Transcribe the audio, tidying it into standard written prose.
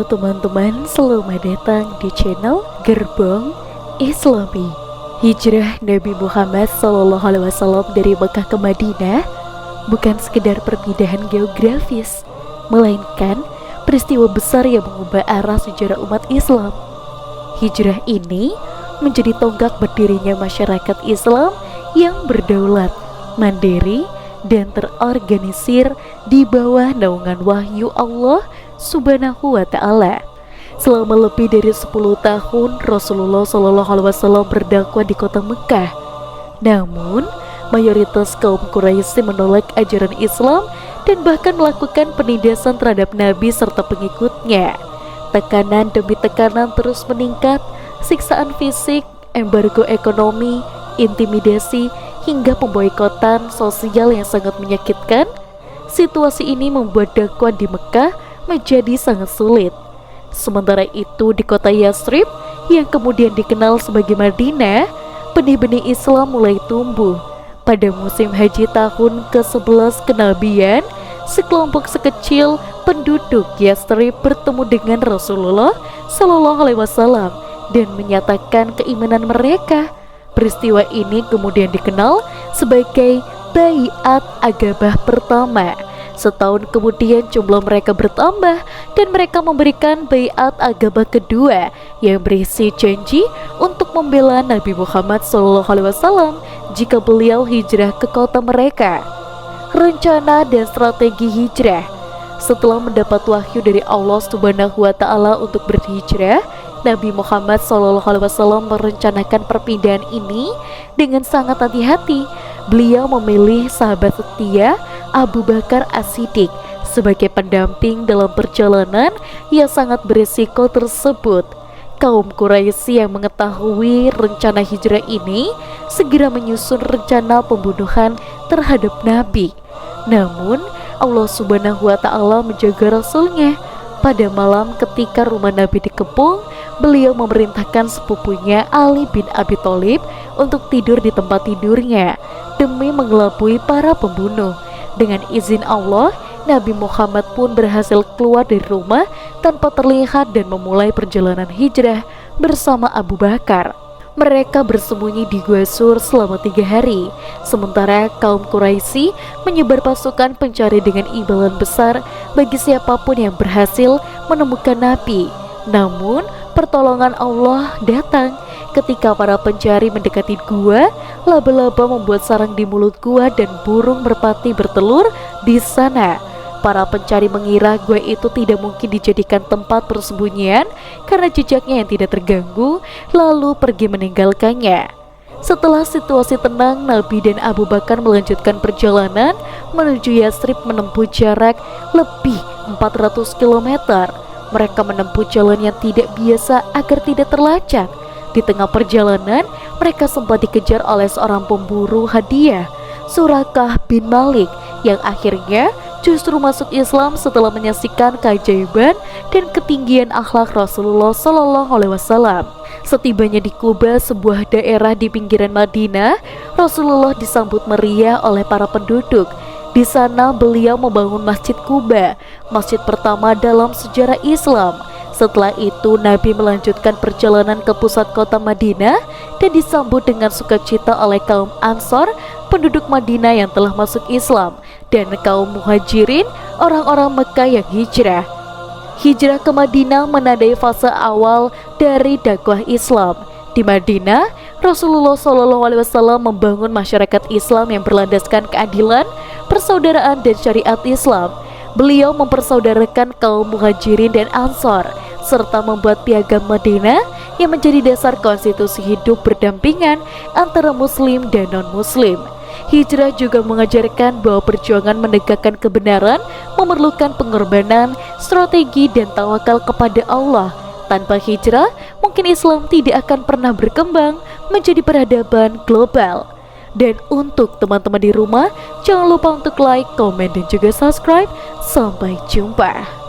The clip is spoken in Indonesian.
Halo teman-teman, selamat datang di channel Gerbong Islami. Hijrah Nabi Muhammad SAW dari Mekah ke Madinah bukan sekedar perpindahan geografis, melainkan peristiwa besar yang mengubah arah sejarah umat Islam. Hijrah ini menjadi tonggak berdirinya masyarakat Islam yang berdaulat, mandiri, dan terorganisir di bawah naungan wahyu Allah Subhanahu wa Ta'ala. Selama lebih dari 10 tahun Rasulullah SAW berdakwah di kota Mekah. Namun mayoritas kaum Quraisy menolak ajaran Islam dan bahkan melakukan penindasan terhadap Nabi serta pengikutnya. Tekanan demi tekanan terus meningkat, siksaan fisik, embargo ekonomi, intimidasi, hingga pemboikotan sosial yang sangat menyakitkan. Situasi ini membuat dakwah di Mekah menjadi sangat sulit. Sementara itu di kota Yathrib yang kemudian dikenal sebagai Madinah, benih-benih Islam mulai tumbuh. Pada musim haji tahun ke-11 kenabian, sekelompok sekecil penduduk Yathrib bertemu dengan Rasulullah SAW dan menyatakan keimanan mereka. Peristiwa ini kemudian dikenal sebagai Baiat Aqabah pertama. Setahun kemudian jumlah mereka bertambah dan mereka memberikan Baiat Aqabah kedua yang berisi janji untuk membela Nabi Muhammad SAW jika beliau hijrah ke kota mereka. Rencana dan strategi hijrah. Setelah mendapat wahyu dari Allah Subhanahu wa Ta'ala untuk berhijrah, Nabi Muhammad SAW merencanakan perpindahan ini dengan sangat hati-hati. Beliau memilih sahabat setia Abu Bakar As-Siddiq sebagai pendamping dalam perjalanan yang sangat berisiko tersebut. Kaum Quraisy yang mengetahui rencana hijrah ini segera menyusun rencana pembunuhan terhadap Nabi. Namun Allah Subhanahu wa Ta'ala menjaga Rasulnya. Pada malam ketika rumah Nabi dikepung, beliau memerintahkan sepupunya Ali bin Abi Thalib untuk tidur di tempat tidurnya demi mengelabui para pembunuh. Dengan izin Allah, Nabi Muhammad pun berhasil keluar dari rumah tanpa terlihat dan memulai perjalanan hijrah bersama Abu Bakar. Mereka bersembunyi di Gua Sur selama 3 hari. Sementara kaum Quraisy menyebar pasukan pencari dengan imbalan besar bagi siapapun yang berhasil menemukan Nabi. Namun pertolongan Allah datang ketika para pencari mendekati gua. Laba-laba membuat sarang di mulut gua dan burung merpati bertelur di sana. Para pencari mengira gua itu tidak mungkin dijadikan tempat persembunyian karena jejaknya yang tidak terganggu, lalu pergi meninggalkannya. Setelah situasi tenang, Nabi dan Abu Bakar melanjutkan perjalanan menuju Yathrib menempuh jarak lebih 400 km. Mereka menempuh jalan yang tidak biasa agar tidak terlacak. Di tengah perjalanan, mereka sempat dikejar oleh seorang pemburu hadiah, Surakah bin Malik, yang akhirnya justru masuk Islam setelah menyaksikan keajaiban dan ketinggian akhlak Rasulullah SAW. Setibanya di Quba, sebuah daerah di pinggiran Madinah, Rasulullah disambut meriah oleh para penduduk. Di sana beliau membangun Masjid Quba, masjid pertama dalam sejarah Islam. Setelah itu Nabi melanjutkan perjalanan ke pusat kota Madinah dan disambut dengan sukacita oleh kaum Ansor, penduduk Madinah yang telah masuk Islam, dan kaum Muhajirin, orang-orang Mekah yang hijrah. Hijrah ke Madinah menandai fase awal dari dakwah Islam. Di Madinah, Rasulullah SAW membangun masyarakat Islam yang berlandaskan keadilan, persaudaraan, dan syariat Islam. Beliau mempersaudarakan kaum Muhajirin dan Ansor, serta membuat piagam Madinah yang menjadi dasar konstitusi hidup berdampingan antara Muslim dan non-Muslim. Hijrah juga mengajarkan bahwa perjuangan menegakkan kebenaran memerlukan pengorbanan, strategi, dan tawakal kepada Allah. Tanpa hijrah, mungkin Islam tidak akan pernah berkembang menjadi peradaban global. Dan untuk teman-teman di rumah, jangan lupa untuk like, komen, dan juga subscribe. Sampai jumpa.